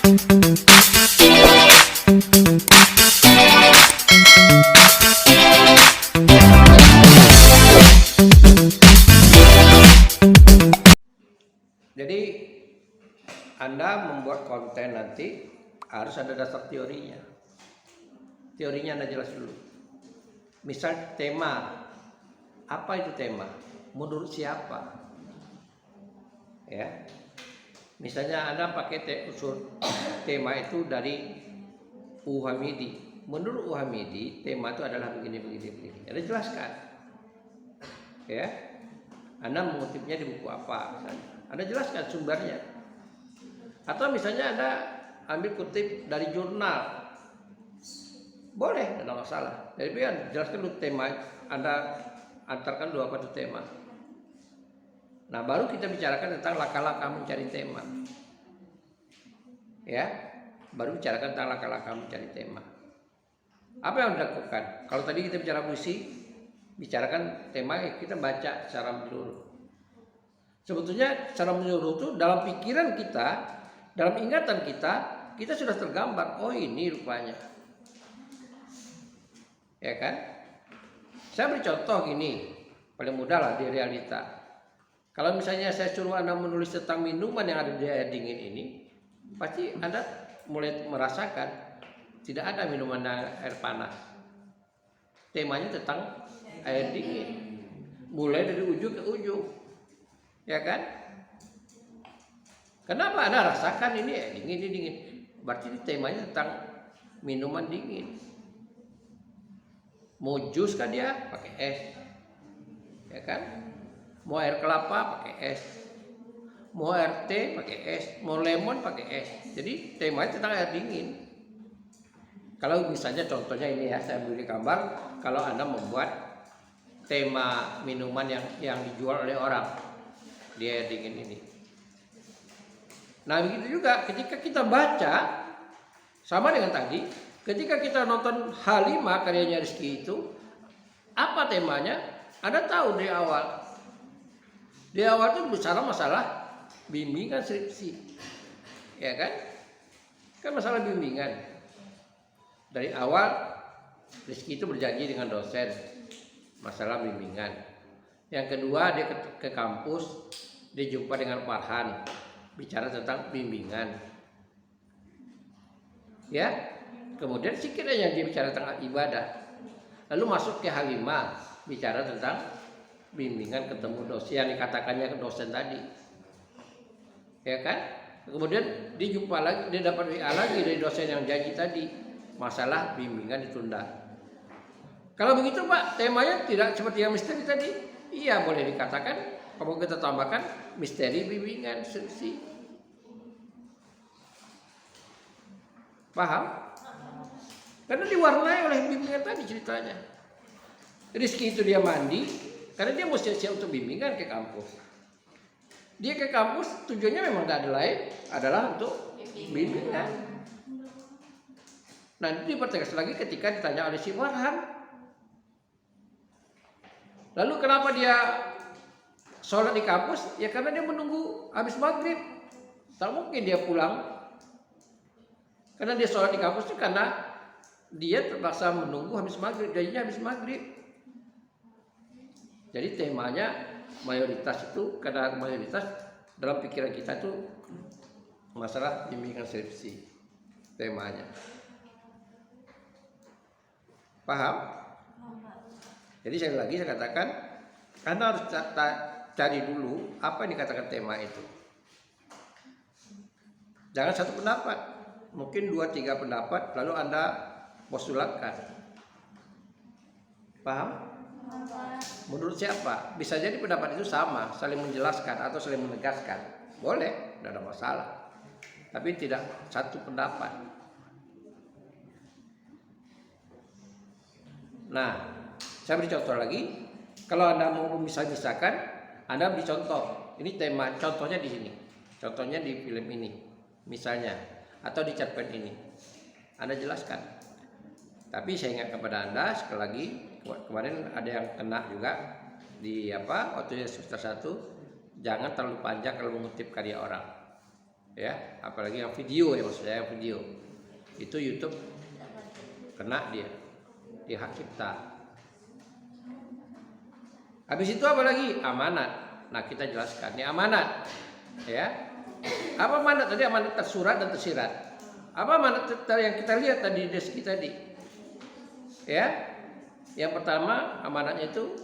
Jadi Anda membuat konten nanti harus ada dasar teorinya. Teorinya Anda jelas dulu. Misal tema, apa itu tema? Menurut siapa? Ya, misalnya Anda pakai unsur tema itu dari Uhamidi. Menurut Uhamidi, tema itu adalah begini. Anda jelaskan. Ya, Anda mengutipnya di buku apa? Misalnya. Anda jelaskan sumbernya. Atau misalnya Anda ambil kutip dari jurnal, boleh, tidak masalah. Jadi jelaskan dulu tema, Anda antarkan dulu apa itu tema. Nah, baru kita bicarakan tentang langkah-langkah mencari tema. Ya, baru bicarakan tentang langkah-langkah mencari tema. Apa yang dilakukan? Kalau tadi kita bicara puisi, bicarakan tema, kita baca secara menyeluruh. Sebetulnya secara menyeluruh itu dalam pikiran kita, dalam ingatan kita sudah tergambar. Oh, ini rupanya. Ya kan? Saya beri contoh gini, paling mudah lah di realita. Kalau misalnya saya suruh Anda menulis tentang minuman yang ada di air dingin ini, pasti Anda mulai merasakan tidak ada minuman air panas. Temanya tentang air dingin, mulai dari ujung ke ujung, ya kan? Kenapa Anda rasakan ini dingin? Berarti ini temanya tentang minuman dingin. Mau jus kan dia pakai es, ya kan? Mau air kelapa pakai es, mau air teh pakai es, mau lemon pakai es. Jadi temanya tentang air dingin. Kalau misalnya contohnya ini ya, saya beri gambar. Kalau Anda membuat tema minuman yang dijual oleh orang di air dingin ini. Nah, begitu juga ketika kita baca, sama dengan tadi, ketika kita nonton H5 karyanya Rizky itu, apa temanya? Anda tahu dari awal. Di awal itu bicara masalah bimbingan skripsi, ya kan? Kan masalah bimbingan. Dari awal Rizky itu berjanji dengan dosen masalah bimbingan. Yang kedua dia ke kampus, dia jumpa dengan Farhan, bicara tentang bimbingan. Ya, kemudian sedikit aja dia bicara tentang ibadah. Lalu masuk ke H5, bicara tentang bimbingan ketemu dosen yang dikatakannya ke dosen tadi. Ya kan? Kemudian dia jumpa lagi, dia dapat WA lagi dari dosen yang janji tadi, masalah bimbingan ditunda. Kalau begitu Pak, temanya tidak seperti yang misteri tadi. Iya, boleh dikatakan, kalau kita tambahkan misteri bimbingan skripsi. Paham? Karena diwarnai oleh bimbingan tadi ceritanya. Rizky itu dia mandi, karena dia mau siap-siap untuk bimbingan ke kampus. Dia ke kampus tujuannya memang tidak ada lain, adalah untuk bimbingan. Nanti dipertegas lagi ketika ditanya oleh si Farhan. Lalu kenapa dia sholat di kampus? Ya karena dia menunggu habis maghrib. Tak mungkin dia pulang. Karena dia sholat di kampus itu karena dia terpaksa menunggu habis maghrib. Jadinya habis maghrib. Jadi temanya mayoritas itu, karena mayoritas dalam pikiran kita itu masalah bimbingan skripsi. Temanya. Paham? Jadi sekali lagi saya katakan, Anda harus cari dulu apa yang dikatakan tema itu. Jangan satu pendapat, mungkin 2-3 pendapat lalu Anda postulatkan. Paham? Menurut siapa? Bisa jadi pendapat itu sama, saling menjelaskan atau saling menegaskan. Boleh, tidak ada masalah. Tapi tidak satu pendapat. Nah, saya beri contoh lagi. Kalau Anda mau memisah-misahkan, Anda beri contoh. Ini tema, contohnya di sini. Contohnya di film ini, misalnya, atau di cerpen ini. Anda jelaskan. Tapi saya ingat kepada Anda sekali lagi, kemarin ada yang kena juga di waktu semester 1, jangan terlalu panjang kalau mengutip karya orang. ya, apalagi yang video ya, maksudnya yang video itu YouTube kena dia di hak cipta. Habis itu apa lagi? Amanat. Nah, kita jelaskan ini amanat, ya. Apa amanat tadi? Amanat tersurat dan tersirat. Apa amanat yang kita lihat tadi di deski tadi? Ya, yang pertama amanatnya itu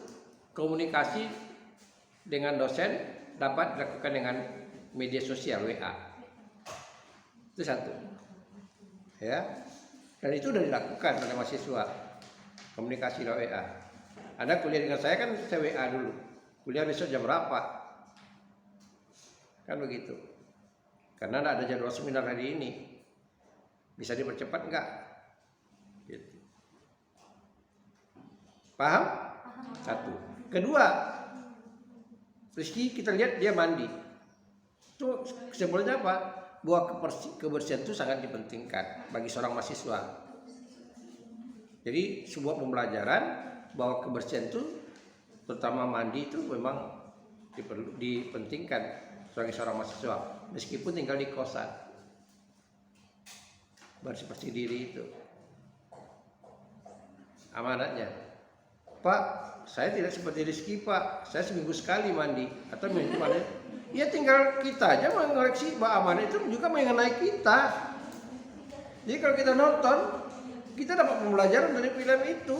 komunikasi dengan dosen dapat dilakukan dengan media sosial WA. Itu satu, ya. Dan itu sudah dilakukan oleh mahasiswa komunikasi lewat WA. Anda kuliah dengan saya kan saya WA dulu. Kuliah besok jam berapa? Kan begitu. Karena ada jadwal seminar hari ini. Bisa dipercepat enggak? Gitu. Paham? Satu. Kedua, Rizky kita lihat dia mandi. Itu kesimpulannya apa? Bahwa kebersihan itu sangat dipentingkan bagi seorang mahasiswa. Jadi sebuah pembelajaran bahwa kebersihan itu, terutama mandi itu memang dipentingkan sebagai seorang mahasiswa. Meskipun tinggal di kosan, bersih-bersih diri itu amanatnya. Pak, saya tidak seperti Rizky Pak, saya seminggu sekali mandi atau minggu mandi. Ya tinggal kita aja mengoreksi bahwa amanat itu juga mengenai kita. Jadi kalau kita nonton, kita dapat pembelajaran dari film itu.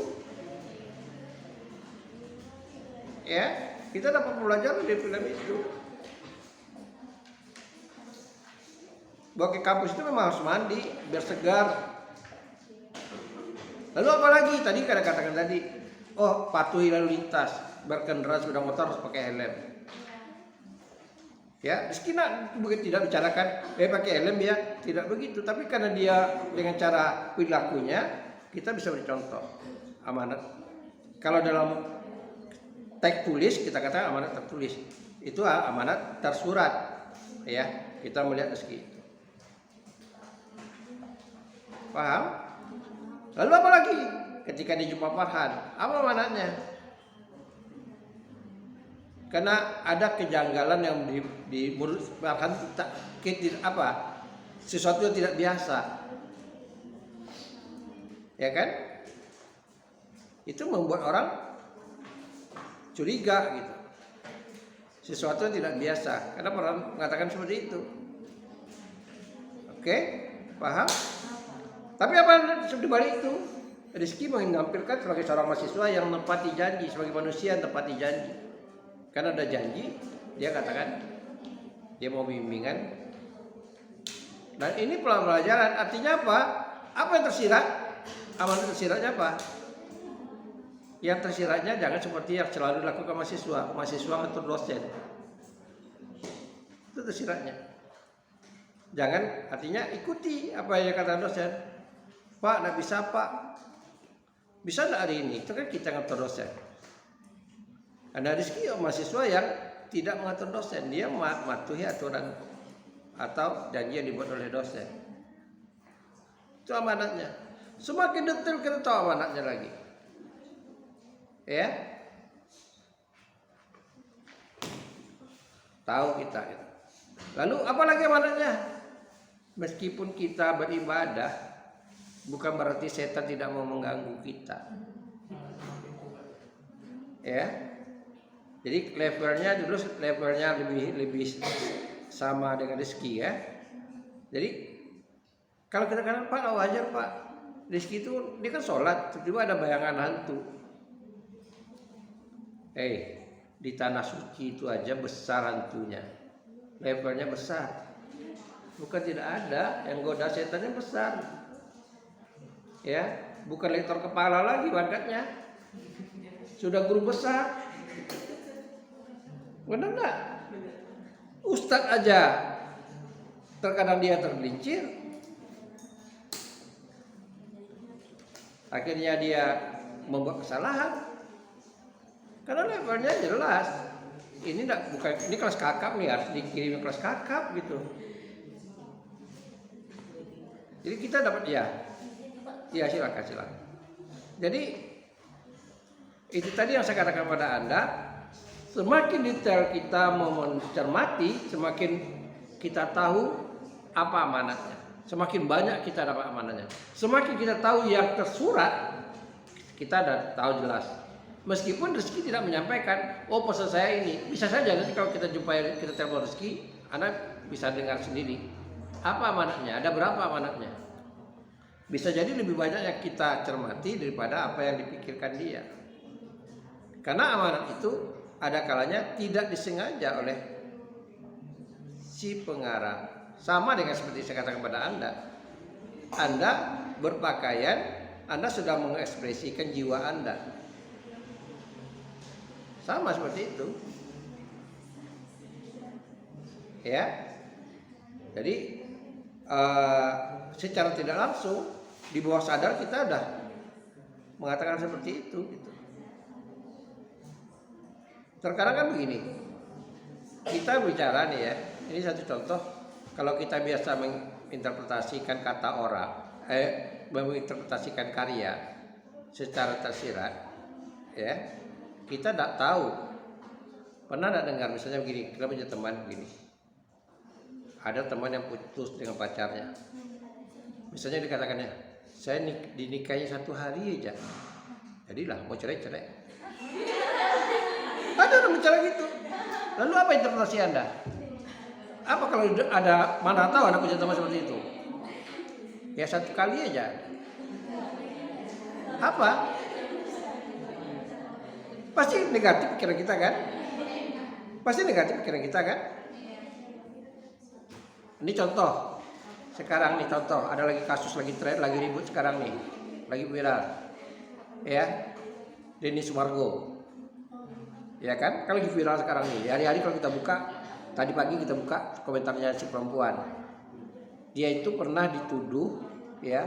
Ya, kita dapat pembelajaran dari film itu. Bahwa ke kampus itu memang harus mandi biar segar. Lalu apa lagi? Tadi kada katakan tadi, oh patuhi lalu lintas, berkendara sepeda motor harus pakai helm. Ya, meski tidak bicarakan pakai helm ya, tidak begitu. Tapi karena dia dengan cara perilakunya, kita bisa bercontoh amanat. Kalau dalam teks tulis kita katakan amanat tertulis, itu amanat tersurat. Ya, kita melihat meski. Paham? Lalu apa lagi? Ketika di Jumpa Farhan, apa amanatnya? Karena ada kejanggalan yang di mulut Farhan apa? Sesuatu yang tidak biasa. Ya kan? Itu membuat orang curiga gitu. Sesuatu yang tidak biasa. Karena orang mengatakan seperti itu. Oke? Paham? Tapi apa di balik itu? Rizky menampilkan sebagai seorang mahasiswa yang menepati janji, sebagai manusia yang menepati janji. Karena ada janji, dia katakan dia mau bimbingan. Dan ini pelajaran, artinya apa? Apa yang tersirat? Amanat tersiratnya apa? Yang tersiratnya jangan seperti yang selalu dilakukan mahasiswa atau dosen. Itu tersiratnya. Jangan, artinya ikuti apa yang kata dosen. Pak, tidak bisa Pak. Bisa tidak hari ini? Itu kan kita ngatur dosen. Ada Rizky mahasiswa yang tidak mengatur dosen. Dia mematuhi aturan atau janji yang dibuat oleh dosen. Itu amanatnya. Semakin detail kita tahu amanatnya lagi. Ya. Tahu kita. Lalu apa lagi amanatnya? Meskipun kita beribadah, bukan berarti setan tidak mau mengganggu kita. Ya. Jadi levelnya lebih sama dengan Rizky ya. Jadi kalau kita katakan Pak wajar Pak, Rizky itu dia kan sholat, tiba-tiba ada bayangan hantu. Di tanah suci itu aja besar hantunya, levelnya besar. Bukan tidak ada, yang goda setannya besar. Ya, bukan lektor kepala lagi pangkatnya, sudah guru besar. Benar enggak? Ustadz aja terkadang dia tergelincir, akhirnya dia membuat kesalahan karena levelnya jelas. Ini kelas kakap nih, harus dikirim kelas kakap gitu. Jadi kita dapat ya silakan. Jadi itu tadi yang saya katakan pada Anda. Semakin detail kita mencermati, semakin kita tahu apa amanatnya. Semakin banyak kita dapat amanatnya, semakin kita tahu yang tersurat, kita udah tahu jelas. Meskipun rezeki tidak menyampaikan, oh pesan saya ini, bisa saja nanti kalau kita jumpai, kita telepon rezeki, Anda bisa dengar sendiri. Apa amanatnya? Ada berapa amanatnya? Bisa jadi lebih banyak yang kita cermati daripada apa yang dipikirkan dia. Karena amanat itu ada kalanya tidak disengaja oleh si pengarang. Sama dengan seperti saya katakan kepada Anda. Anda berpakaian, Anda sudah mengekspresikan jiwa Anda. Sama seperti itu. Ya. Jadi secara tidak langsung di bawah sadar kita udah mengatakan seperti itu gitu. Terkadang kan begini, kita bicara nih ya, ini satu contoh. Kalau kita biasa menginterpretasikan kata orang, menginterpretasikan karya secara tersirat, ya, kita tidak tahu. Pernah tidak dengar misalnya begini, kita punya teman begini, ada teman yang putus dengan pacarnya, misalnya dikatakannya, saya dinikahi 1 hari aja, jadilah mau cerai. Ada orang bicara gitu. Lalu apa interpretasi Anda? Apa kalau ada, mana tahu anak punya teman seperti itu? Ya 1 kali aja. Apa? Pasti negatif pikiran kita kan? Pasti negatif pikiran kita kan? Ini contoh. Sekarang nih contoh, ada lagi kasus lagi trend, lagi ribut sekarang nih. Lagi viral. Ya. Denny Sumargo. Ya kan? Kalau lagi viral sekarang nih. Hari-hari kalau kita buka, tadi pagi kita buka komentarnya si perempuan. Dia itu pernah dituduh, ya,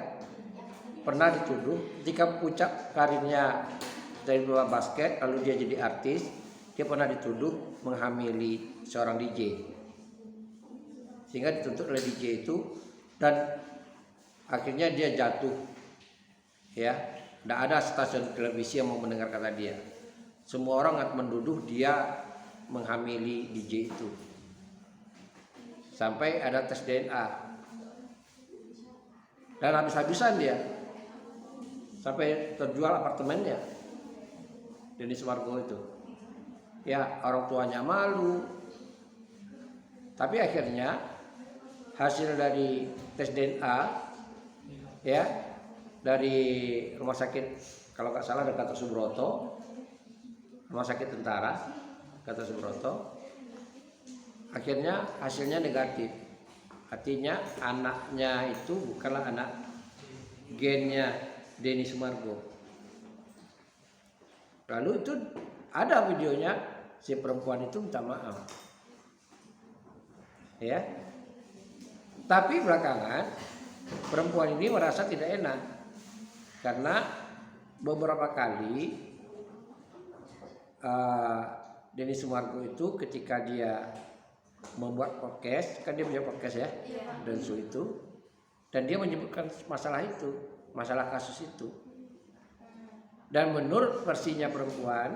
pernah dituduh ketika puncak karirnya dari bola basket, lalu dia jadi artis, dia pernah dituduh menghamili seorang DJ, sehingga dituntut oleh DJ itu dan akhirnya dia jatuh, ya, tidak ada stasiun televisi yang mau mendengar kata dia. Semua orang akan menduduh dia menghamili DJ itu. Sampai ada tes DNA. Dan habis-habisan dia. Sampai terjual apartemennya. Denny Sumargo itu. Ya, orang tuanya malu. Tapi akhirnya hasil dari tes DNA, ya, dari rumah sakit, kalau nggak salah dekat Gatot Subroto, rumah sakit tentara Gatot Subroto, akhirnya hasilnya negatif. Artinya anaknya itu bukanlah anak gennya Denny Sumargo. Lalu itu ada videonya, si perempuan itu minta maaf, ya. Tapi belakangan perempuan ini merasa tidak enak karena beberapa kali Denny Sumargo itu ketika dia membuat podcast, kan dia punya podcast ya, dan itu, dan dia menyebutkan masalah itu, masalah kasus itu. Dan menurut versinya perempuan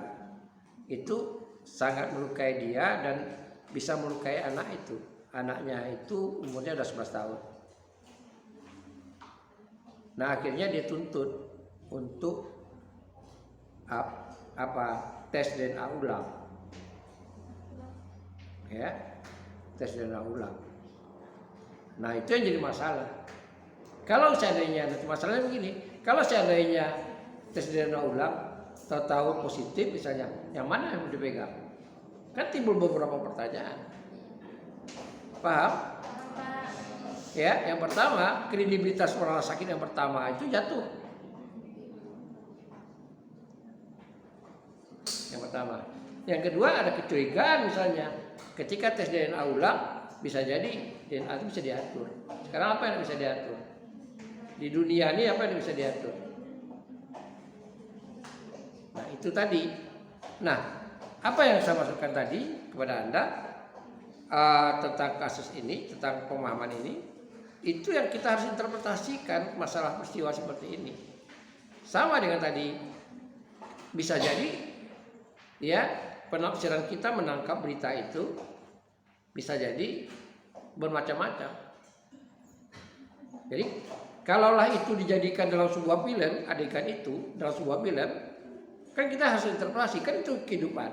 itu sangat melukai dia dan bisa melukai anak itu. Anaknya itu umurnya udah 11 tahun. Nah akhirnya dia tuntut untuk tes DNA ulang, ya, tes DNA ulang. Nah itu yang jadi masalah. Kalau seandainya masalahnya begini, kalau seandainya tes DNA ulang tahu positif misalnya, yang mana yang mau dipegang? Kan timbul beberapa pertanyaan. Paham? Ya, yang pertama, kredibilitas orang sakit yang pertama itu jatuh. Yang pertama. Yang kedua ada kecurigaan misalnya, ketika tes DNA ulang bisa jadi DNA itu bisa diatur. Sekarang apa yang bisa diatur? Di dunia ini apa yang bisa diatur? Nah itu tadi. Nah apa yang saya maksudkan tadi kepada Anda tentang kasus ini, tentang pemahaman ini, itu yang kita harus interpretasikan masalah peristiwa seperti ini. Sama dengan tadi, bisa jadi ya penafsiran kita menangkap berita itu bisa jadi bermacam-macam. Jadi kalaulah itu dijadikan dalam sebuah film, adegan itu dalam sebuah film, kan kita harus interpretasi, kan itu kehidupan.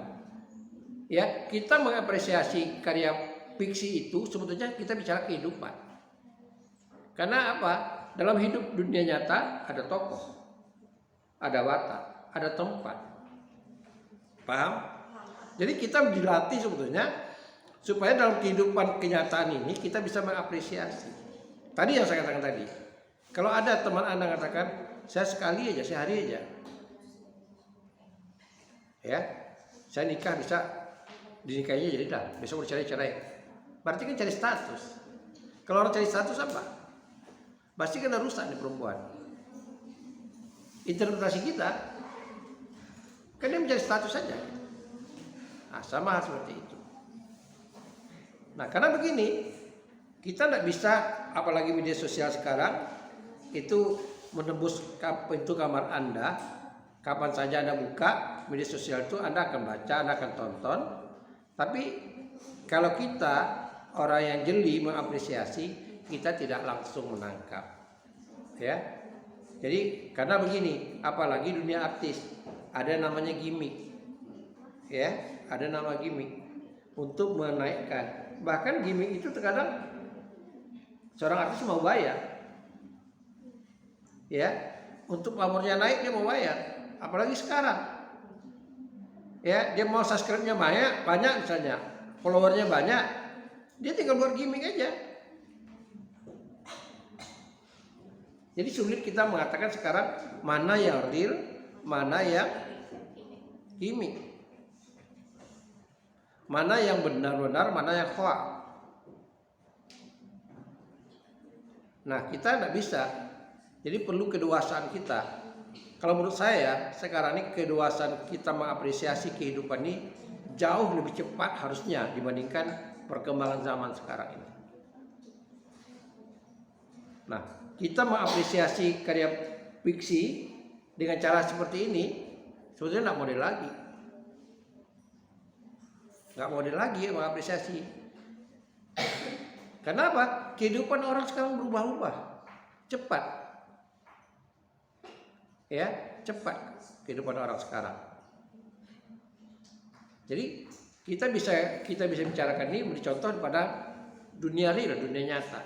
Ya, kita mengapresiasi karya fiksi itu sebetulnya kita bicara kehidupan. Karena apa? Dalam hidup dunia nyata ada tokoh, ada watak, ada tempat. Paham? Jadi kita dilatih sebetulnya supaya dalam kehidupan kenyataan ini kita bisa mengapresiasi. Tadi yang saya katakan tadi. Kalau ada teman Anda katakan, saya sekali aja, sehari aja. Ya, saya nikah bisa dinikahinya jadi dah, besok bercerai-cerai. Berarti kan cari status. Kalau orang cari status apa? Pasti kena rusak di perempuan. Interpretasi kita, kan dia mencari status saja. Nah, sama seperti itu. Nah, karena begini, kita tidak bisa, apalagi media sosial sekarang, itu menembus pintu kamar Anda. Kapan saja Anda buka media sosial itu, Anda akan baca, Anda akan tonton. Tapi kalau kita orang yang jeli mengapresiasi, kita tidak langsung menangkap. Ya. Jadi karena begini, apalagi dunia artis, ada namanya gimmick. Ya, ada nama gimmick untuk menaikkan. Bahkan gimmick itu terkadang seorang artis mau bayar. Ya, untuk pamornya naik dia mau bayar. Apalagi sekarang. Ya, dia mau subscribe-nya banyak misalnya, followernya banyak, dia tinggal buat gimmick aja. Jadi sulit kita mengatakan sekarang mana yang real, mana yang gimmick, mana yang benar-benar, mana yang hoax. Nah, kita tidak bisa. Jadi perlu kedewasaan kita. Kalau menurut saya sekarang ini kedewasaan kita mengapresiasi kehidupan ini jauh lebih cepat harusnya dibandingkan perkembangan zaman sekarang ini. Nah, kita mengapresiasi karya fiksi dengan cara seperti ini sebetulnya nggak model lagi. Nggak model lagi mengapresiasi. Kenapa? Kehidupan orang sekarang berubah-ubah cepat. Ya, cepat kehidupan orang sekarang. Jadi kita bisa bicarakan ini beri contoh pada dunia real, dunia nyata.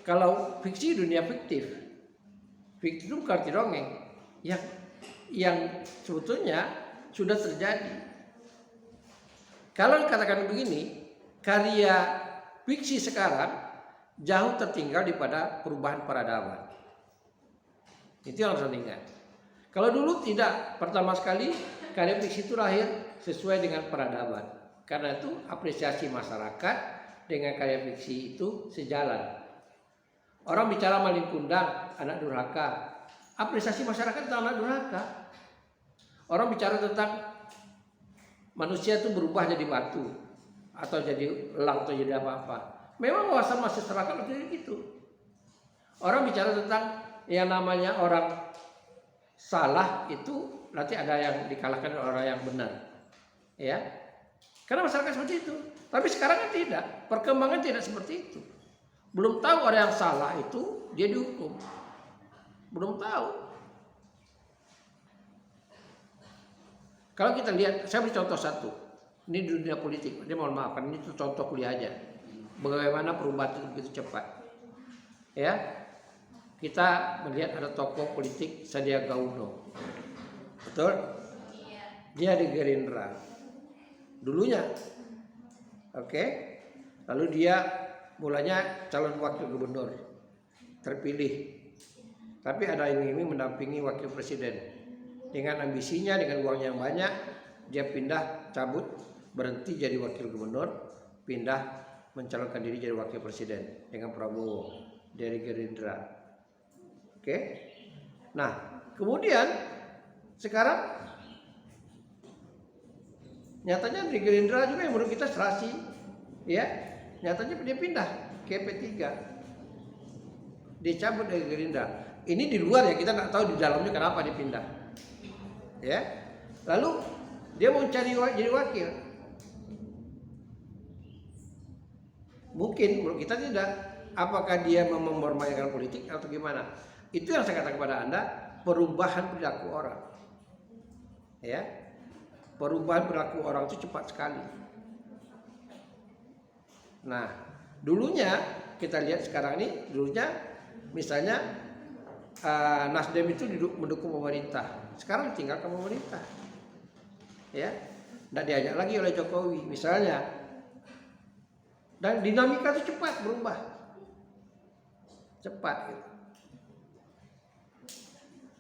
Kalau fiksi dunia fiktif. Fiktif itu bukan dongeng yang sebetulnya sudah terjadi. Kalau dikatakan begini, karya fiksi sekarang jauh tertinggal daripada perubahan peradaban. Itu yang harus diingat. Kalau dulu tidak, pertama sekali karya fiksi itu lahir sesuai dengan peradaban. Karena itu apresiasi masyarakat dengan karya fiksi itu sejalan. Orang bicara maling kundang, anak durhaka. Apresiasi masyarakat tentang anak durhaka. Orang bicara tentang manusia itu berubah jadi batu atau jadi elang atau jadi apa-apa. Memang wawasan masyarakat itu gitu. Orang bicara tentang yang namanya orang salah itu nanti ada yang dikalahkan oleh orang yang benar, ya. Karena masyarakat seperti itu. Tapi sekarang kan tidak, perkembangan tidak seperti itu. Belum tahu orang yang salah itu dia dihukum, belum tahu. Kalau kita lihat, saya beri contoh satu. Ini di dunia politik. Dia mohon maaf, ini contoh kuliah aja. Bagaimana perubahan itu begitu cepat, ya. Kita melihat ada tokoh politik Sandiaga Uno, betul? Dia di Gerindra dulunya, oke. Lalu dia mulanya calon wakil gubernur terpilih, tapi ada yang ingin mendampingi wakil presiden dengan ambisinya, dengan uang yang banyak, dia pindah, cabut, berhenti jadi wakil gubernur, pindah mencalonkan diri jadi wakil presiden dengan Prabowo dari Gerindra. Oke. Nah, kemudian sekarang nyatanya di Gerindra juga yang menurut kita serasi, ya. Nyatanya dia pindah ke P3. Dia cabut dari Gerindra. Ini di luar ya, kita nggak tahu di dalamnya kenapa dia pindah. Ya. Lalu dia mau cari jadi wakil. Mungkin menurut kita tidak. apakah dia mempermainkan politik atau gimana? Itu yang saya katakan kepada Anda, perubahan perilaku orang. Ya. Perubahan perilaku orang itu cepat sekali. Nah, dulunya kita lihat sekarang ini, dulunya misalnya Nasdem itu mendukung pemerintah, sekarang ditinggalkan pemerintah, ya, tidak diajak lagi oleh Jokowi, misalnya, dan dinamika itu cepat berubah, cepat. Gitu.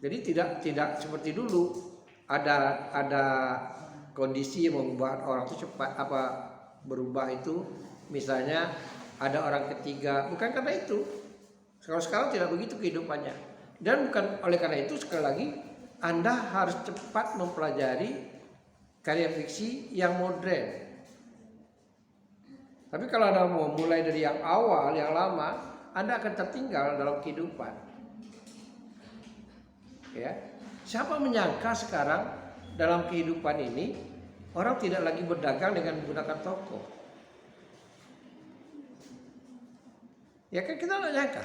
Jadi tidak seperti dulu ada kondisi yang membuat orang itu cepat berubah itu, misalnya ada orang ketiga, bukan karena itu. Kalau sekarang tidak begitu kehidupannya, dan bukan oleh karena itu, sekali lagi Anda harus cepat mempelajari karya fiksi yang modern. Tapi kalau Anda mau mulai dari yang awal, yang lama, Anda akan tertinggal dalam kehidupan. Ya, siapa menyangka sekarang dalam kehidupan ini orang tidak lagi berdagang dengan menggunakan toko? Ya kan, kita tidak nyangka.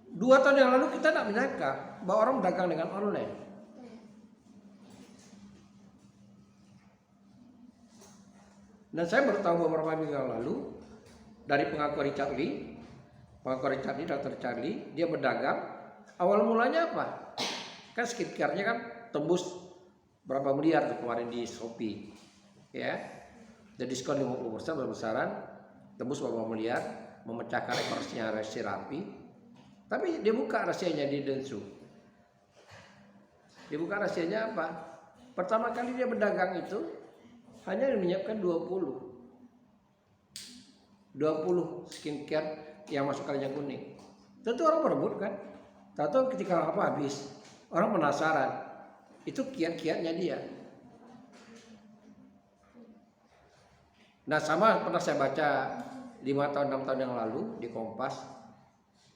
2 tahun yang lalu kita tidak menyangka bahwa orang berdagang dengan online. Dan saya baru tahu beberapa minggu yang lalu dari pengakuan Richard Lee, Dr. Charlie, dia berdagang. Awal mulanya apa? Kan skincare-nya kan tembus berapa miliar tuh kemarin di Shopee, ya, dan diskon 50% besar-besaran, tembus berapa miliar, memecahkan rekornya Resi Rapi. Tapi dia buka rahasianya di Dentsu. Dia buka rahasianya apa? Pertama kali dia berdagang itu hanya menyiapkan 20 skincare yang masuk kalengan kuning. Tentu orang berebut kan. Tahu ketika habis, orang penasaran. Itu kiat-kiatnya dia. Nah, sama pernah saya baca 5 tahun 6 tahun yang lalu di Kompas,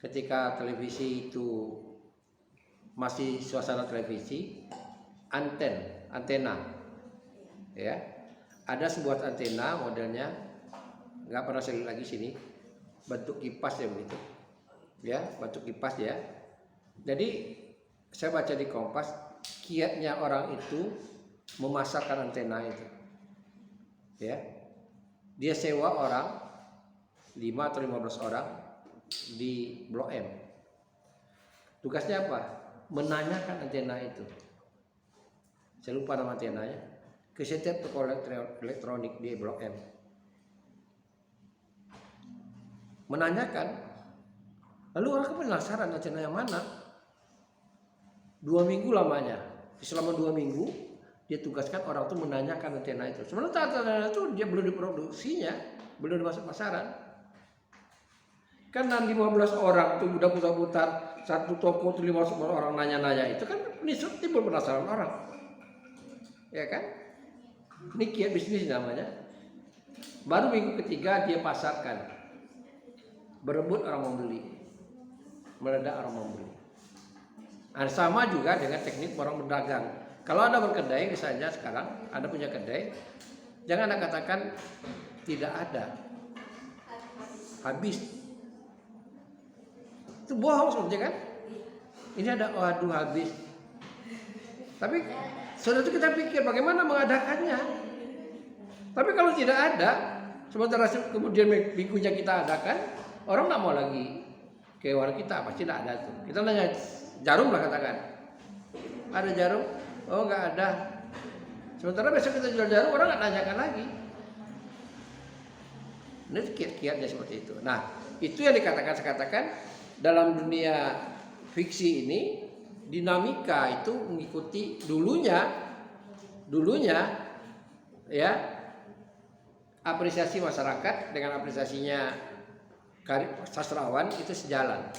ketika televisi itu masih suasana televisi, antena, ya, ada sebuah antena modelnya, nggak pernah saya lihat lagi sini, bentuk kipas ya begitu, ya, bentuk kipas ya. Jadi saya baca di Kompas, kiatnya orang itu memasarkan antena itu, ya, dia sewa orang 5 atau 15 orang di Blok M. Tugasnya apa? Menanyakan antena itu. Saya lupa nama antenanya. Ke setiap toko elektronik di Blok M. Menanyakan. Lalu orang penasaran antena yang mana? 2 minggu lamanya. Selama 2 minggu dia tugaskan orang itu menanyakan antena itu. Sebenarnya antena itu dia belum diproduksinya, belum dimasuk pasaran. Karena 15 orang tuh udah putar-putar satu toko tuh 15 orang nanya-nanya, itu kan timbul penasaran orang, ya kan? Ini kiat bisnis namanya. Baru minggu ketiga dia pasarkan, berebut orang membeli, meledak orang membeli. Nah, sama juga dengan teknik orang berdagang. Kalau Anda berkedai misalnya sekarang, Anda punya kedai, jangan Anda katakan tidak ada, habis. Itu bohong sebetulnya kan? Ini ada, waduh habis. Tapi saudara itu kita pikir bagaimana mengadakannya. Tapi kalau tidak ada, sementara kemudian minggunya kita adakan, orang tidak mau lagi ke warung kita, pasti tidak ada tuh. Kita nanya jarum lah katakan, ada jarum? Oh nggak ada. Sementara besok kita jual jarum, orang nggak tanyakan lagi. Ini kiat-kiatnya seperti itu. Nah, itu yang dikatakan dalam dunia fiksi ini, dinamika itu mengikuti dulunya ya, apresiasi masyarakat dengan apresiasinya sastrawan itu sejalan.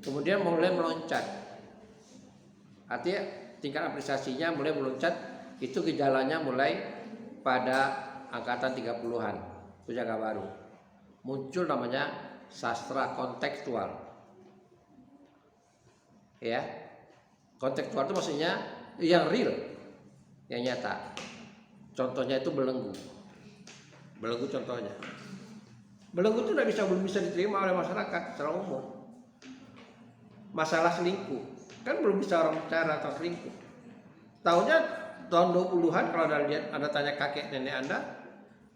Kemudian mulai meloncat, artinya tingkat apresiasinya mulai meloncat, itu gejalanya mulai pada angkatan 30-an, Pujangga Baru. Muncul namanya sastra kontekstual. Ya. Kontekstual itu maksudnya yang real, yang nyata. Contohnya itu belenggu. Belenggu contohnya. Belenggu itu belum bisa diterima oleh masyarakat secara umum. Masalah selingkuh, kan belum bisa orang bicara atau selingkuh. Tahunya tahun 20-an kalau Anda tanya kakek nenek Anda,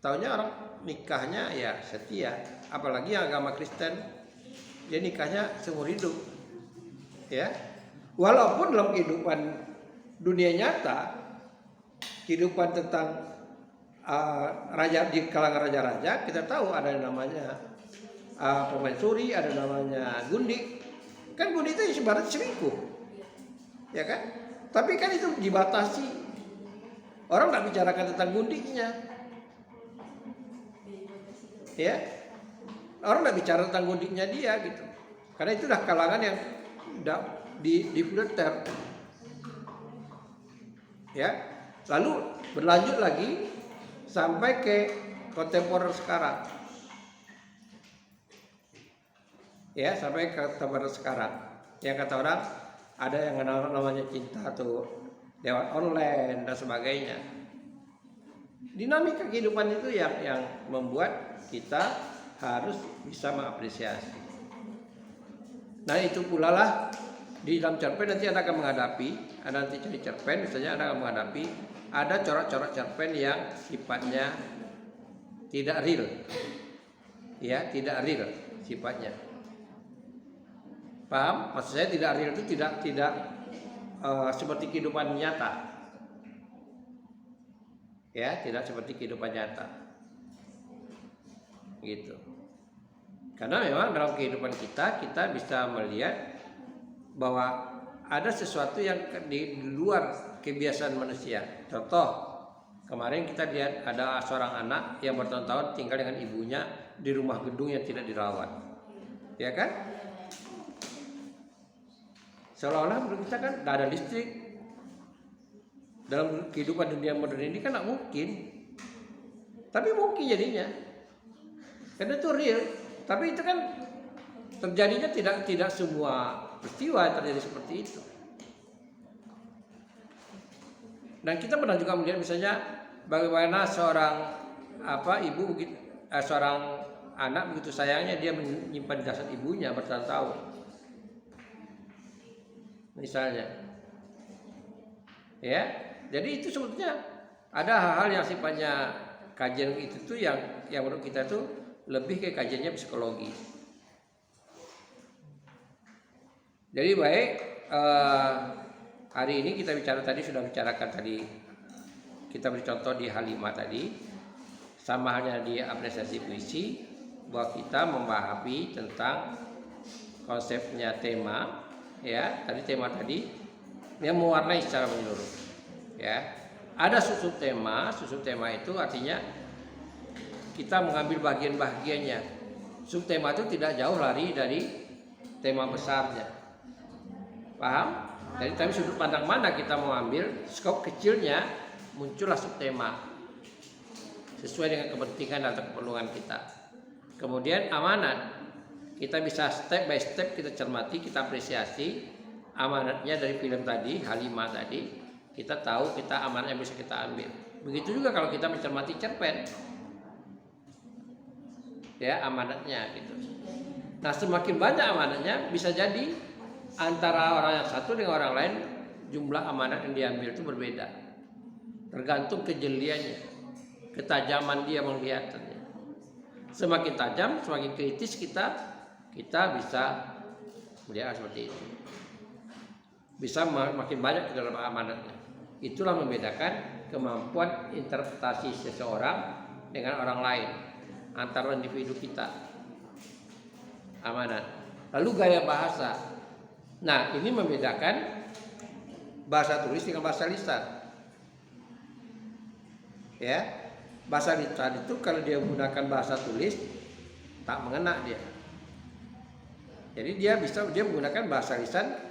tahunya orang nikahnya ya setia, apalagi yang agama Kristen, dia nikahnya seumur hidup. Ya. Walaupun dalam kehidupan dunia nyata, kehidupan tentang raja di kalangan raja-raja, kita tahu ada yang namanya permaisuri, ada namanya gundik. Kan gundik itu ibarat selingkuh, ya kan? Tapi kan itu dibatasi. Orang nggak bicarakan tentang gundiknya, ya. Orang nggak bicara tentang gundiknya dia gitu, karena itu udah kalangan yang udah di filter, ya. Lalu berlanjut lagi sampai ke kontemporer sekarang. Ya, sampai ke tempat sekarang. Yang kata orang ada yang namanya cinta tuh lewat online dan sebagainya. Dinamika kehidupan itu yang membuat kita harus bisa mengapresiasi. Nah, itu pula lah di dalam cerpen nanti Anda akan menghadapi, Anda nanti cari cerpen misalnya Anda akan menghadapi ada corak-corak cerpen yang sifatnya tidak real. Ya, tidak real sifatnya. Paham? Maksud saya tidak real itu tidak seperti kehidupan nyata. Ya, tidak seperti kehidupan nyata. Gitu. Karena memang dalam kehidupan kita bisa melihat bahwa ada sesuatu yang di luar kebiasaan manusia. Contoh, kemarin kita lihat ada seorang anak yang bertahun-tahun tinggal dengan ibunya di rumah gedung yang tidak dirawat. Ya kan? Seolah-olah menurut kita kan tidak ada listrik. Dalam kehidupan dunia modern ini kan tidak mungkin. Tapi mungkin jadinya. Karena itu real. Tapi itu kan terjadinya tidak semua peristiwa terjadi seperti itu. Dan kita pernah juga melihat misalnya bagaimana seorang seorang anak begitu sayangnya dia menyimpan jasad ibunya bertahun-tahun. Misalnya, ya, jadi itu sebetulnya ada hal-hal yang sifatnya kajian itu tuh yang menurut kita tuh lebih ke kajiannya psikologi. Jadi baik, hari ini kita sudah bicarakan tadi, kita beri contoh di Halimah tadi, sama halnya di apresiasi puisi, bahwa kita memahami tentang konsepnya tema. Ya, tema tadi yang mewarnai secara menyeluruh. Ya, ada susup tema itu artinya kita mengambil bagian-bagiannya. Subtema itu tidak jauh lari dari tema besarnya. Paham? Jadi tapi sudut pandang mana kita mau ambil, skop kecilnya muncullah subtema sesuai dengan kepentingan atau keperluan kita. Kemudian amanat. Kita bisa step by step kita cermati, kita apresiasi amanatnya dari film tadi, Halimah tadi. Kita tahu kita amanat yang bisa kita ambil. Begitu juga kalau kita mencermati cerpen. Ya, amanatnya gitu. Nah, semakin banyak amanatnya bisa jadi antara orang yang satu dengan orang lain jumlah amanat yang diambil itu berbeda. Tergantung kejeliannya, ketajaman dia melihatnya. Semakin tajam, semakin kritis kita bisa melihat seperti itu. Bisa makin banyak dalam amanatnya. Itulah membedakan kemampuan interpretasi seseorang dengan orang lain, antara individu kita. Amanat. Lalu gaya bahasa. Nah, ini membedakan bahasa tulis dengan bahasa lisan. Ya, bahasa lisan itu kalau dia menggunakan bahasa tulis tak mengena dia. Jadi dia menggunakan bahasa lisan.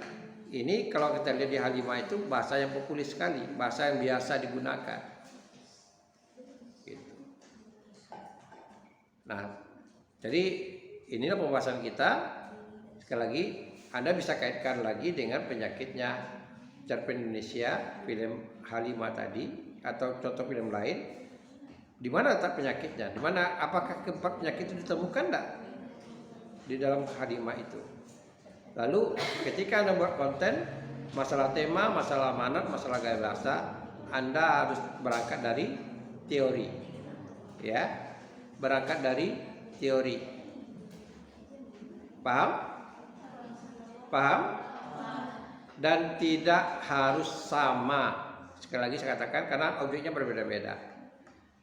Ini kalau kita lihat di Halimah itu bahasa yang populer sekali, bahasa yang biasa digunakan. Gitu. Nah, jadi inilah pembahasan kita. Sekali lagi, Anda bisa kaitkan lagi dengan penyakitnya cerpen Indonesia, film Halimah tadi, atau contoh film lain. Di mana letak penyakitnya? Di mana? Apakah keempat penyakit itu ditemukan enggak di dalam kalimat itu? Lalu ketika Anda buat konten, masalah tema, masalah amanat, masalah gaya bahasa, Anda harus berangkat dari teori. Ya, berangkat dari teori. Paham? Paham? Dan tidak harus sama. Sekali lagi saya katakan karena objeknya berbeda-beda.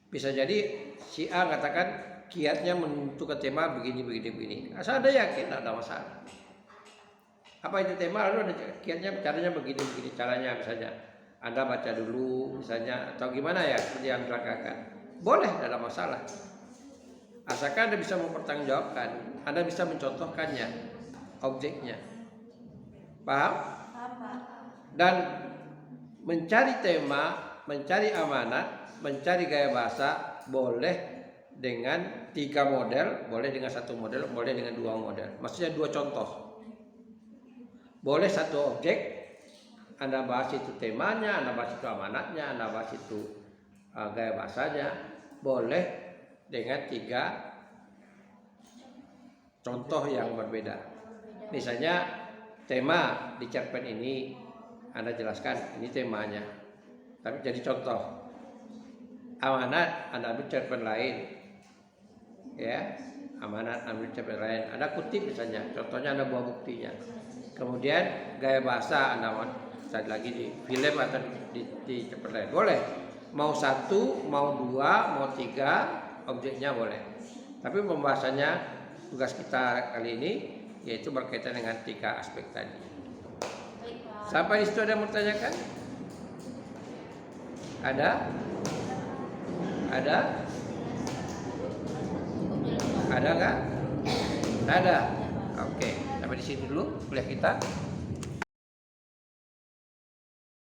Bisa jadi si A katakan kiatnya menentukan tema begini. Asal Anda yakin tidak ada masalah. Apa itu tema, lalu ada kiatnya caranya begini caranya, misalnya Anda baca dulu misalnya atau gimana ya seperti yang dikatakan. Boleh, tidak ada masalah. Asalkan Anda bisa mempertanggungjawabkan, Anda bisa mencontohkannya, objeknya. Paham? Dan mencari tema, mencari amanat, mencari gaya bahasa boleh dengan 3 model, boleh dengan 1 model, boleh dengan 2 model. Maksudnya 2 contoh. Boleh 1 objek, Anda bahas itu temanya, Anda bahas itu amanatnya, Anda bahas itu gaya bahasanya. Boleh dengan 3 contoh yang berbeda. Misalnya tema di cerpen ini Anda jelaskan ini temanya, tapi jadi contoh. Amanat Anda ambil cerpen lain, ya, amanat ambil cerpen lain, Anda kutip misalnya, contohnya Anda buat buktinya. Kemudian gaya bahasa Anda cari lagi di film atau di cerpen lain, boleh. Mau 1, mau 2, mau 3 objeknya boleh. Tapi pembahasannya tugas kita kali ini yaitu berkaitan dengan 3 aspek tadi. Sampai di situ ada yang mau tanyakan? Ada? Ada? Ada nggak? Ada. Oke, sampai di sini dulu kuliah kita.